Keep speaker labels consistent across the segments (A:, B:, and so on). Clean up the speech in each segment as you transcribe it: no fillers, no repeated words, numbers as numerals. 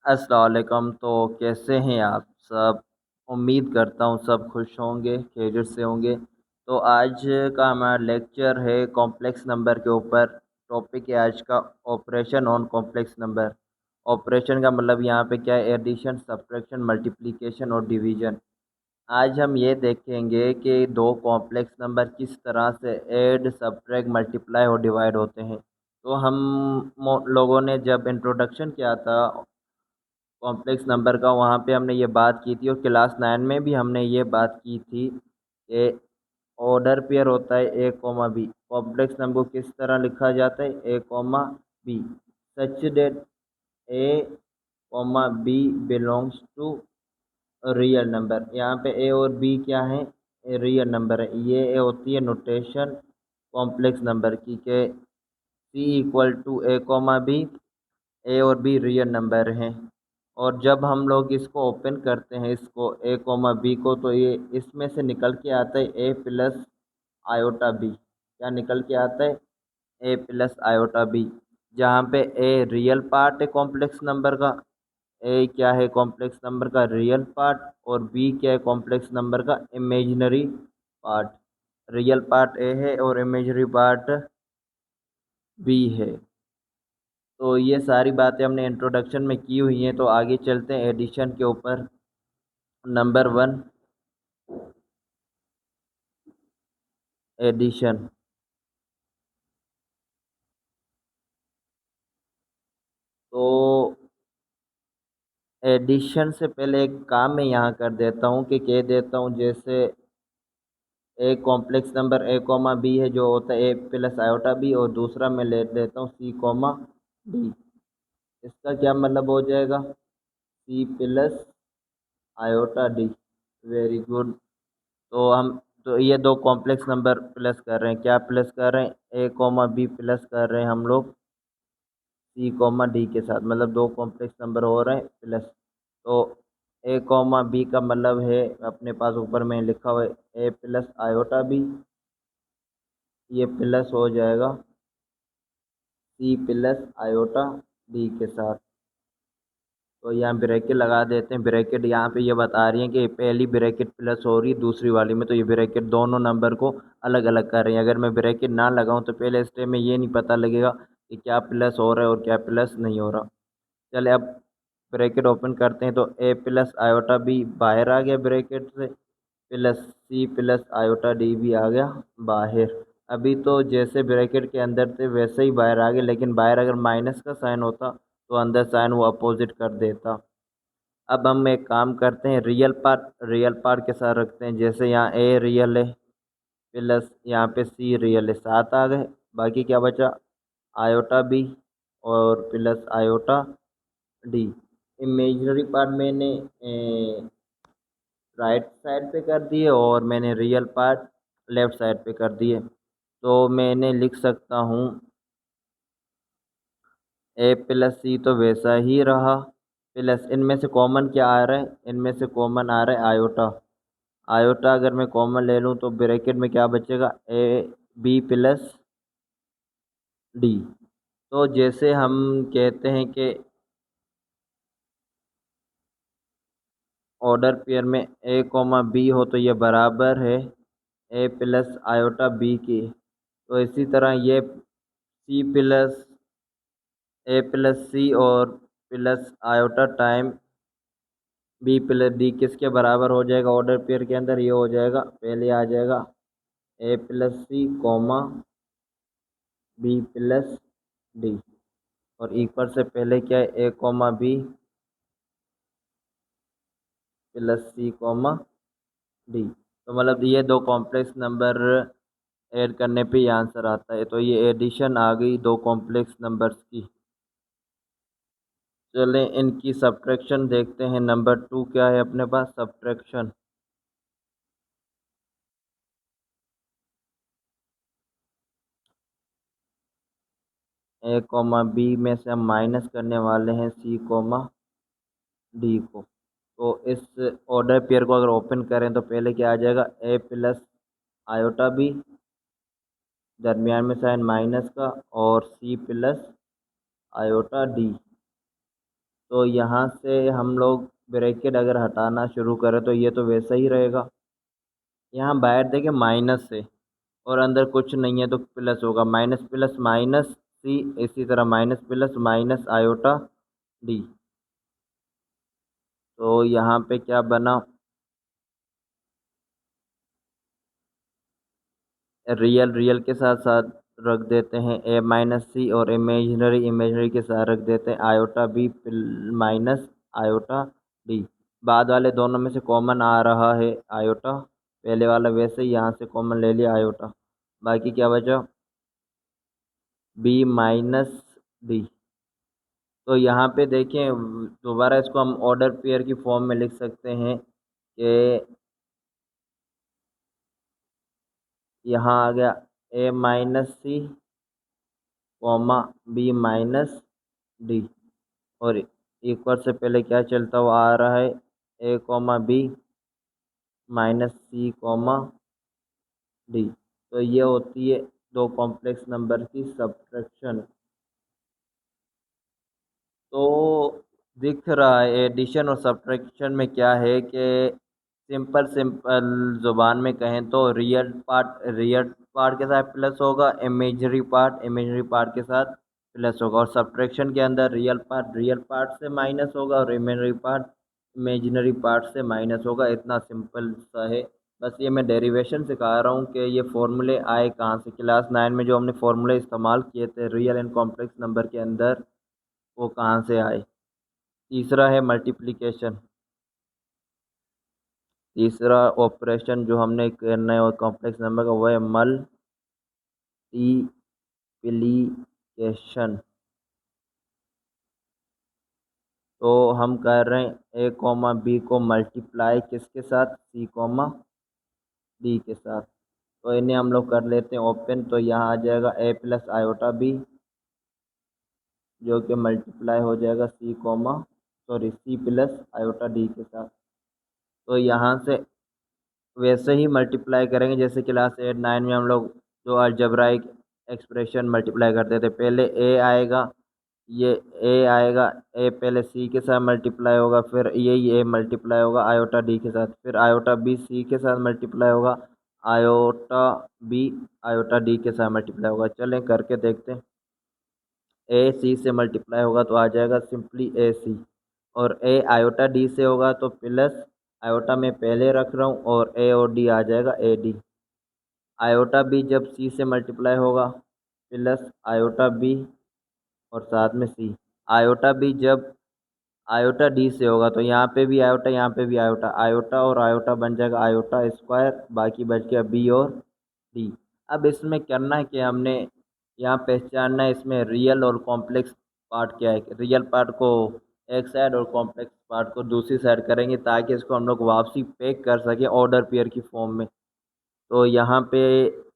A: अस्सलाम वालेकुम। तो कैसे हैं आप सब? उम्मीद करता हूँ सब खुश होंगे, खैरियत से होंगे। तो आज का हमारा लेक्चर है कॉम्प्लेक्स नंबर के ऊपर। टॉपिक है आज का operation on complex number. Operation का मतलब यहाँ पे क्या है? एडिशन, सब्ट्रैक्शन, मल्टीप्लिकेशन और डिवीजन। आज हम ये देखेंगे कि दो कॉम्प्लेक्स नंबर किस तरह से ऐड, सब्ट्रैक्ट, मल्टीप्लाई और डिवाइड होते हैं। तो हम लोगों ने जब इंट्रोडक्शन किया था कॉम्प्लेक्स नंबर का, वहाँ पे हमने ये बात की थी और क्लास 9 में भी हमने ये बात की थी कि ऑर्डर पेयर होता है A comma B. Complex number को किस तरह लिखा जाता है? A comma B, such that A comma B belongs to real number. यहाँ पे ए और बी क्या है? रियल नंबर है। ये होती है नोटेशन कॉम्प्लेक्स नंबर की के C equal to A comma B. A और बी रियल नंबर हैं। और जब हम लोग इसको ओपन करते हैं, इसको ए कोमा बी को, तो ये इसमें से निकल के आता है ए प्लस आयोटा बी। क्या निकल के आता है? ए प्लस आयोटा बी। जहाँ पे ए रियल पार्ट है कॉम्प्लेक्स नंबर का, ए क्या है कॉम्प्लेक्स नंबर का रियल पार्ट, और बी क्या है कॉम्प्लेक्स नंबर का imaginary part. Real part A है और इमेजिनरी पार्ट बी है। तो ये सारी बातें हमने इंट्रोडक्शन में की हुई हैं। तो आगे चलते हैं एडिशन के ऊपर। Number 1, addition. तो एडिशन से पहले एक काम मैं यहाँ कर देता हूँ कि कह देता हूँ, जैसे एक complex number A comma B है जो होता है ए प्लस आयोटा बी, और दूसरा मैं ले लेता हूँ सी कोमा डी। इसका क्या मतलब हो जाएगा? C plus iota D. Very good. तो हम, तो ये दो कॉम्प्लेक्स नंबर प्लस कर रहे हैं। क्या प्लस कर रहे हैं? ए कोमा बी प्लस कर रहे हैं हम लोग सी कोमा डी के साथ, मतलब दो कॉम्प्लेक्स नंबर हो रहे हैं प्लस। तो ए कोमा बी का मतलब है, अपने पास ऊपर में लिखा हुआ है ए प्लस आयोटा बी। ये प्लस हो जाएगा सी प्लस आयोटा डी के साथ। तो यहाँ ब्रैकेट लगा देते हैं। ब्रैकेट यहाँ पे ये बता रही है कि पहली ब्रैकेट प्लस हो रही है दूसरी वाली में, तो ये ब्रैकेट दोनों नंबर को अलग अलग कर रही है। अगर मैं ब्रैकेट ना लगाऊं तो पहले स्टेप में ये नहीं पता लगेगा कि क्या प्लस हो रहा है और क्या प्लस नहीं हो रहा। चले अब ब्रैकेट ओपन करते हैं। तो ए प्लस आयोटा बी बाहर आ गया ब्रैकेट से, plus C plus iota D भी आ गया बाहर। अभी तो जैसे ब्रैकेट के अंदर थे वैसे ही बाहर आ गए, लेकिन बाहर अगर माइनस का साइन होता तो अंदर साइन वो अपोजिट कर देता। अब हम एक काम करते हैं, रियल पार्ट के साथ रखते हैं। जैसे यहाँ ए रियल है प्लस यहाँ पे सी रियल है, सात आ गए। बाकी क्या बचा? आयोटा बी और plus iota D. Imaginary part मैंने राइट साइड पे कर दिए और मैंने रियल पार्ट लेफ्ट साइड पे कर दिए। तो मैंने लिख सकता हूँ ए प्लस सी तो वैसा ही रहा, प्लस इनमें से कॉमन क्या आ रहा है? इनमें से कॉमन आ रहा है आयोटा। आयोटा अगर मैं कॉमन ले लूँ तो ब्रैकेट में क्या बचेगा? A B plus D. तो जैसे हम कहते हैं कि ऑर्डर पेयर में ए कोमा बी हो तो ये बराबर है ए प्लस आयोटा बी की। तो इसी तरह ये सी प्लस ए प्लस सी और plus iota time B plus D किसके बराबर हो जाएगा? ऑर्डर पेयर के अंदर ये हो जाएगा, पहले आ जाएगा ए plus C comma B plus D, और इक्वल से पहले क्या है? A comma B plus C comma D. तो मतलब ये दो कॉम्प्लेक्स नंबर ऐड करने पे ये आंसर आता है। तो ये एडिशन आ गई दो कॉम्प्लेक्स नंबर्स की। चलें इनकी सब्ट्रैक्शन देखते हैं। नंबर 2 क्या है अपने पास? सब्ट्रैक्शन। ए कोमा बी में से हम माइनस करने वाले हैं सी कोमा डी को। तो इस ऑर्डर पेयर को अगर ओपन करें तो पहले क्या आ जाएगा? ए प्लस आयोटा बी, दरमियान में साइन माइनस का, और सी प्लस आयोटा डी। तो यहाँ से हम लोग ब्रैकेट अगर हटाना शुरू करें तो ये तो वैसा ही रहेगा। यहाँ बाहर देखें माइनस है और अंदर कुछ नहीं है तो प्लस होगा, माइनस प्लस माइनस सी, इसी तरह minus plus minus iota D. तो यहाँ पे क्या बना, रियल रियल के साथ साथ रख देते हैं ए माइनस सी, और इमेजनरी इमेजनरी के साथ रख देते हैं iota B minus iota D. बाद वाले दोनों में से कॉमन आ रहा है आयोटा, पहले वाला वैसे ही यहाँ से कॉमन ले लिया आयोटा, बाकी क्या बचा बी माइनस डी। तो यहाँ पे देखें दोबारा इसको हम ऑर्डर पेयर की फॉर्म में लिख सकते हैं कि यहाँ आ गया ए minus C comma B minus D, और इक्वल से पहले क्या चलता हुआ आ रहा है ए comma B minus C comma D. तो ये होती है दो कॉम्प्लेक्स नंबर की सब्ट्रैक्शन। तो दिख रहा है एडिशन और सब्ट्रैक्शन में क्या है कि सिंपल सिंपल ज़ुबान में कहें तो रियल पार्ट के साथ प्लस होगा, इमेजरी पार्ट के साथ प्लस होगा, और सब्ट्रैक्शन के अंदर रियल पार्ट से माइनस होगा और इमेजिनरी पार्ट से माइनस होगा। इतना सिंपल सा है। बस ये मैं डेरिवेशन सिखा रहा हूँ कि ये फॉर्मूले आए कहाँ से। क्लास 9 में जो हमने फॉर्मूले इस्तेमाल किए थे रियल एंड कॉम्प्लेक्स नंबर के अंदर, वो कहाँ से आए। तीसरा है मल्टीप्लिकेशन। तीसरा ऑपरेशन जो हमने करना है और कॉम्प्लेक्स नंबर का, वो है मल्टीप्लिकेशन। तो हम कर रहे हैं ए कॉमा बी को मल्टीप्लाई किसके साथ, सी कॉमा डी के साथ। तो इन्हें हम लोग कर लेते हैं ओपन। तो यहाँ आ जाएगा ए प्लस आयोटा बी, जो कि मल्टीप्लाई हो जाएगा सी प्लस आयोटा डी के साथ। तो यहाँ से वैसे ही मल्टीप्लाई करेंगे जैसे क्लास 8 9 में हम लोग जो अलजेब्राइक एक्सप्रेशन मल्टीप्लाई करते थे। पहले ए आएगा, ये ए आएगा, ए पहले सी के साथ मल्टीप्लाई होगा, फिर यही ए मल्टीप्लाई होगा आयोटा डी के साथ, फिर आयोटा बी सी के साथ मल्टीप्लाई होगा, आयोटा बी आयोटा डी के साथ मल्टीप्लाई होगा। चलें करके देखते हैं। ए सी से मल्टीप्लाई होगा तो आ जाएगा सिंपली ए सी, और ए आयोटा डी से होगा तो प्लस आयोटा में पहले रख रहा हूँ और ए और डी आ जाएगा ए डी। आयोटा बी जब सी से मल्टीप्लाई होगा प्लस आयोटा बी और साथ में सी। आयोटा बी जब आयोटा डी से होगा तो यहाँ पे भी आयोटा, यहाँ पे भी आयोटा, आयोटा और आयोटा बन जाएगा आयोटा स्क्वायर, बाकी बच गया बी और डी। अब इसमें करना है कि हमने यहाँ पहचानना है इसमें रियल और कॉम्प्लेक्स पार्ट क्या है। रियल पार्ट को एक साइड और कॉम्प्लेक्स पार्ट को दूसरी साइड करेंगे ताकि इसको हम लोग वापसी पैक कर सकें ऑर्डर पेयर की फॉर्म में। तो यहाँ पे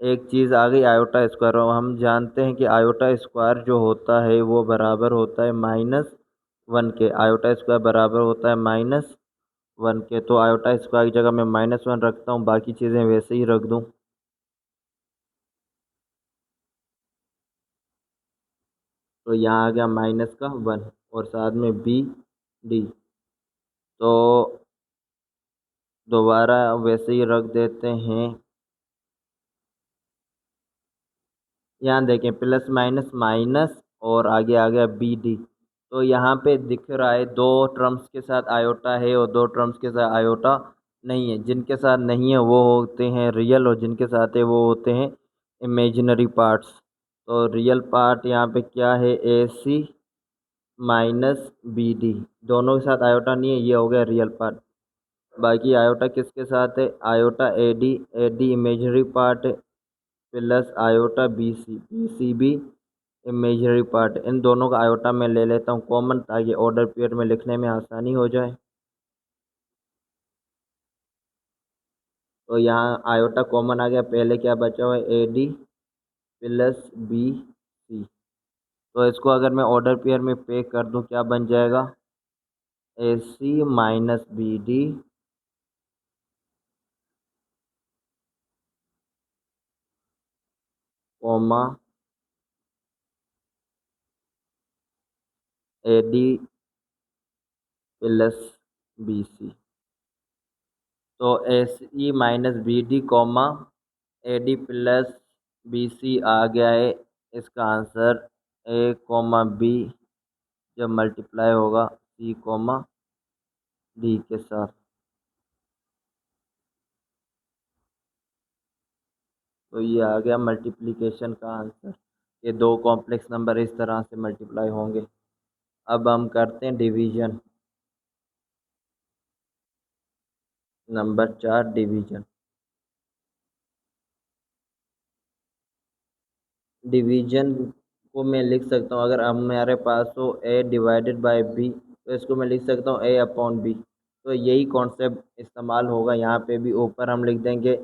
A: एक चीज़ आ गई आयोटा स्क्वायर, और हम जानते हैं कि आयोटा स्क्वायर जो होता है वो बराबर होता है -1 के। आयोटा स्क्वायर बराबर होता है -1 के। तो आयोटा स्क्वायर की जगह मैं -1 रखता हूँ, बाकी चीज़ें वैसे ही रख दूँ। तो यहाँ आ गया -1 और साथ में बी डी। तो दोबारा वैसे ही रख देते हैं। यहाँ देखें प्लस माइनस माइनस और आगे आ गया बी डी। तो यहाँ पे दिख रहा है दो टर्म्स के साथ आयोटा है और दो टर्म्स के साथ आयोटा नहीं है। जिनके साथ नहीं है वो होते हैं रियल, और जिनके साथ है वो होते हैं इमेजिनरी पार्ट्स। तो रियल पार्ट यहाँ पे क्या है, ए सी माइनस बी डी, दोनों के साथ आयोटा नहीं है, ये हो गया रियल पार्ट। बाकी आयोटा किसके साथ है, iota A D imaginary part है, प्लस आयोटा बी सी भी इमेजिनरी पार्ट। इन दोनों का आयोटा में ले लेता हूँ कॉमन ताकि ऑर्डर पीरियड में लिखने में आसानी हो जाए। तो यहाँ आयोटा कॉमन आ गया, पहले क्या बचा हुआ है A D plus B C. तो इसको अगर मैं ऑर्डर पेयर में पे कर दूं क्या बन जाएगा, A C minus B D comma A D plus B C. तो A C minus B D comma A D plus B C आ गया है इसका आंसर। ए कॉमा बी जब मल्टीप्लाई होगा सी कॉमा डी के साथ, तो ये आ गया मल्टीप्लिकेशन का आंसर। ये दो कॉम्प्लेक्स नंबर इस तरह से मल्टीप्लाई होंगे। अब हम करते हैं डिवीजन। Number 4 division. डिवीजन को मैं लिख सकता हूँ, अगर अब हमारे पास हो ए डिवाइडेड बाय बी, तो इसको मैं लिख सकता हूँ ए अपॉन बी। तो यही कॉन्सेप्ट इस्तेमाल होगा यहाँ पे भी। ऊपर हम लिख देंगे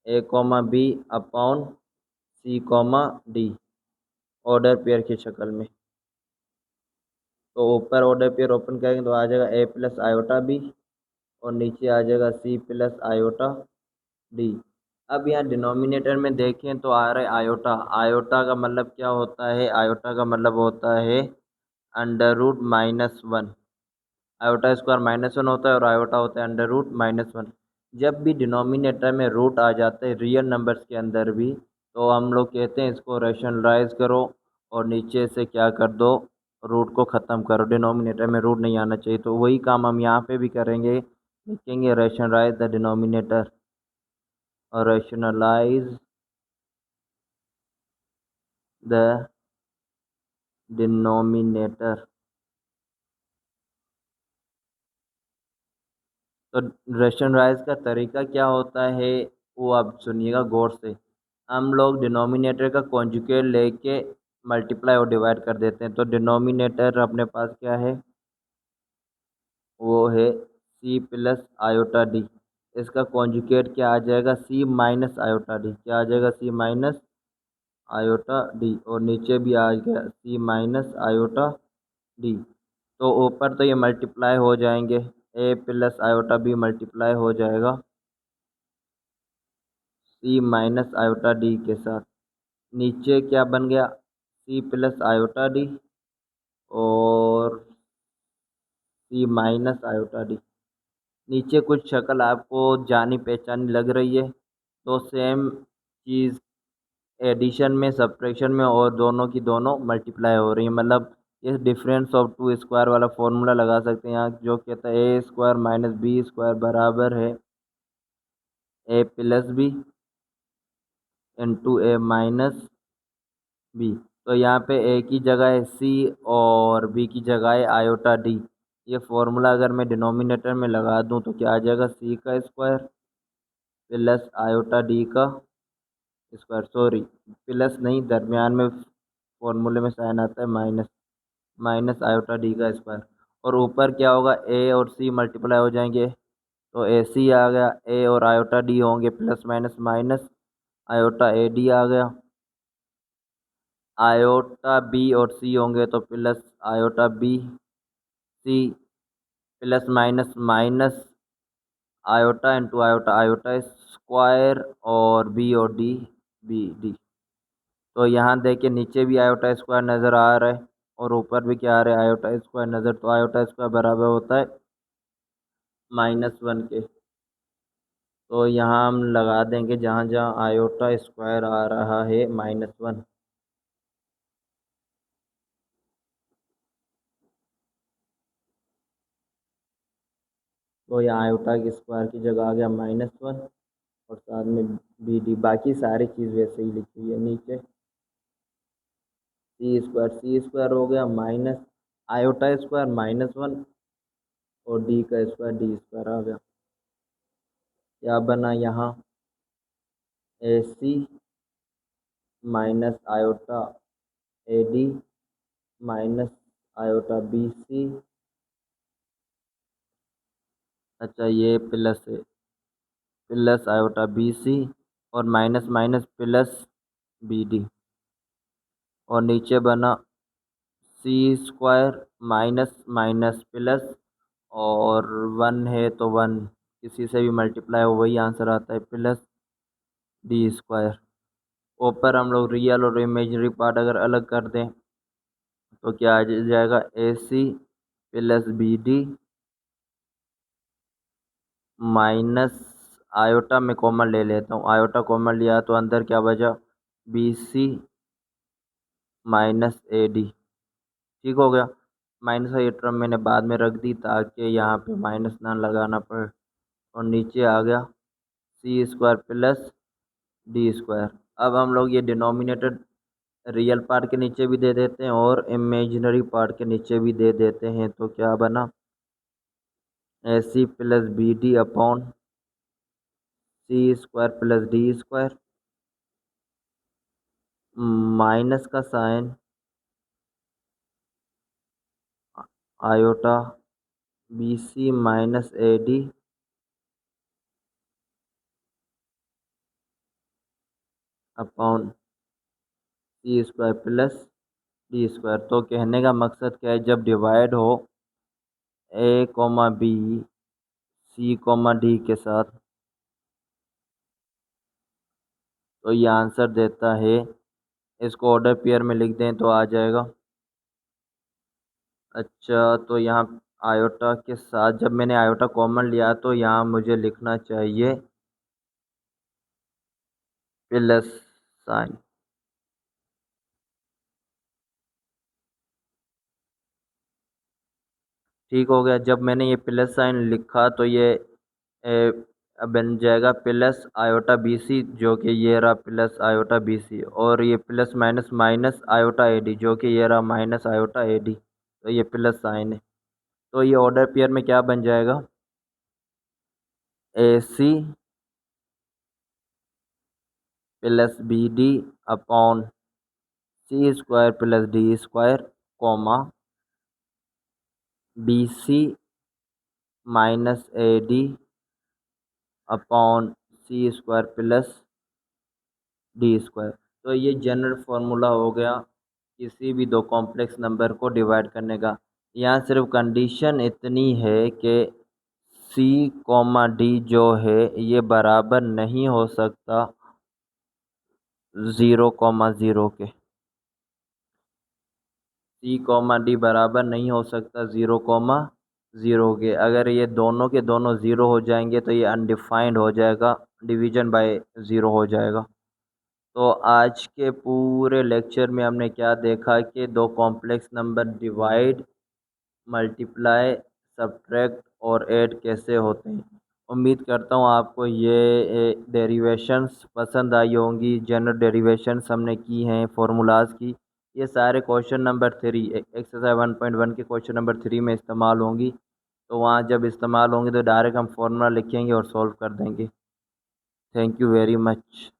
A: ए comma B upon C comma D, order pair की शक्ल में। तो ऊपर ऑर्डर पेयर ओपन करेंगे तो आ जाएगा ए प्लस आयोटा बी, और नीचे आ जाएगा सी प्लस आयोटा डी। अब यहाँ डिनोमिनेटर में देखें तो आ रहा है आयोटा। आयोटा का मतलब क्या होता है? आयोटा का मतलब होता है अंडर रूट -1। आयोटा स्क्वायर -1 होता है और आयोटा होता है अंडर रूट -1। जब भी डिनोमिनेटर में रूट आ जाते हैं रियल नंबर्स के अंदर भी, तो हम लोग कहते हैं इसको रैशनलाइज करो और नीचे से क्या कर दो, रूट को ख़त्म करो। डिनोमिनेटर में रूट नहीं आना चाहिए, तो वही काम हम यहाँ पे भी करेंगे। लिखेंगे रैशनलाइज द डिनोमिनेटर और रैशनलाइज द डिनोमिनेटर। तो रैशनलाइज का तरीका क्या होता है वो आप सुनिएगा गौर से। हम लोग डिनोमिनेटर का कॉन्जुगेट लेके मल्टीप्लाई और डिवाइड कर देते हैं। तो डिनोमिनेटर अपने पास क्या है? वो है सी प्लस आयोटा डी। इसका कॉन्जुगेट क्या आ जाएगा? सी माइनस आयोटा डी। क्या आ जाएगा? सी माइनस आयोटा डी। और नीचे भी आ गया सी माइनस आयोटा डी। तो ऊपर तो ये मल्टीप्लाई हो जाएंगे, ए प्लस आयोटा बी मल्टीप्लाई हो जाएगा सी माइनस आयोटा डी के साथ। नीचे क्या बन गया? सी प्लस आयोटा डी और सी माइनस आयोटा डी। नीचे कुछ शक्ल आपको जानी पहचानी लग रही है, तो सेम चीज़ एडिशन में, सब्ट्रैक्शन में, और दोनों की दोनों मल्टीप्लाई हो रही है। मतलब इस डिफरेंस ऑफ टू स्क्वायर वाला फॉर्मूला लगा सकते हैं यहाँ, जो कहता है ए स्क्वायर माइनस बी स्क्वायर बराबर है ए प्लस बी इंटू ए माइनस बी। तो यहाँ पे ए की जगह है सी और बी की जगह है आयोटा डी। ये फॉर्मूला अगर मैं डिनोमिनेटर में लगा दूँ तो क्या आ जाएगा? सी का स्क्वायर प्लस आयोटा डी का स्क्वायर, सॉरी प्लस नहीं, दरमियान में फॉर्मूले में साइन आता है माइनस, माइनस आयोटा डी का स्क्वायर। और ऊपर क्या होगा? ए और सी मल्टीप्लाई हो जाएंगे, तो ए सी आ गया। ए और आयोटा डी होंगे plus minus minus, iota A D आ गया। आयोटा बी और सी होंगे तो plus iota B C, plus minus minus iota into iota, iota square, और बी और डी बी डी। तो यहाँ देखिए नीचे भी आयोटा स्क्वायर नज़र आ रहा है और ऊपर भी क्या आ रहा है? आयोटा स्क्वायर नज़र। तो आयोटा स्क्वायर बराबर होता है -1 के। तो यहाँ हम लगा देंगे जहाँ जहाँ आयोटा स्क्वायर आ रहा है -1। तो यहाँ आयोटा की स्क्वायर की जगह आ गया -1 और साथ में बी डी। बाकी सारी चीज़ वैसे ही लिखी हुई है नीचे। सी स्क्वायर हो गया माइनस आयोटा स्क्वायर -1 और डी का स्क्वायर डी स्क्वायर आ गया। क्या बना यहाँ? A C minus iota A D minus iota B C. अच्छा ये प्लस है, प्लस आयोटा बी सी और minus minus plus B D. और नीचे बना C square minus minus plus, और 1 है तो 1 किसी से भी मल्टीप्लाई हो वही आंसर आता है, प्लस डी स्क्वायर। ऊपर हम लोग रियल और इमेजनरी पार्ट अगर अलग कर दें तो क्या आ जाएगा? A C plus B D minus iota में कॉमन ले लेता हूँ, आयोटा कॉमन लिया तो अंदर क्या बचा, B C minus A D. ठीक हो गया। माइनस ये टर्म मैंने बाद में रख दी ताकि यहाँ पे माइनस ना लगाना पड़े। और नीचे आ गया सी स्क्वायर प्लस डी स्क्वायर। अब हम लोग ये डिनोमिनेटर रियल पार्ट के नीचे भी दे देते हैं और इमेजिनरी पार्ट के नीचे भी दे देते हैं, तो क्या बना, A C plus B D upon C square plus D square, minus का sign iota B C minus A D upon C square plus D square. तो कहने का मकसद क्या है, जब डिवाइड हो A comma B C comma D के साथ तो ये आंसर देता है। इसको ऑर्डर पेयर में लिख दें तो आ जाएगा। अच्छा, तो यहाँ आयोटा के साथ जब मैंने आयोटा कॉमन लिया तो यहाँ मुझे लिखना चाहिए प्लस साइन। ठीक हो गया। जब मैंने ये प्लस साइन लिखा तो ये अब बन जाएगा प्लस आयोटा बी सी, जो कि ये रहा प्लस आयोटा बी सी, और ये plus minus minus iota A D, जो कि ये रहा माइनस आयोटा ए डी। तो ये प्लस साइन है, तो ये ऑर्डर पेयर में क्या बन जाएगा, A C plus B D upon C square plus D square comma B C minus A D upon C square plus D square. तो ये जनरल फार्मूला हो गया किसी भी दो कॉम्प्लेक्स नंबर को डिवाइड करने का। यहाँ सिर्फ कंडीशन इतनी है कि सी कोमा डी जो है ये बराबर नहीं हो सकता 0,0 के। सी कोमा डी बराबर नहीं हो सकता 0,0 के। अगर ये दोनों के दोनों ज़ीरो हो जाएंगे तो ये अनडिफाइंड हो जाएगा, डिवीजन बाय ज़ीरो हो जाएगा। तो आज के पूरे लेक्चर में हमने क्या देखा कि दो complex number divide, multiply, subtract और ऐड कैसे होते हैं। उम्मीद करता हूँ आपको ये डेरिवेशंस पसंद आई होंगी। जनरल डेरिवेशंस हमने की हैं फार्मूलाज की, ये सारे क्वेश्चन नंबर 3 एक्सरसाइज 1.1 के क्वेश्चन नंबर 3 में इस्तेमाल होंगी। तो वहाँ जब इस्तेमाल होंगी तो डायरेक्ट हम फार्मूला लिखेंगे और सॉल्व कर देंगे। Thank you very much.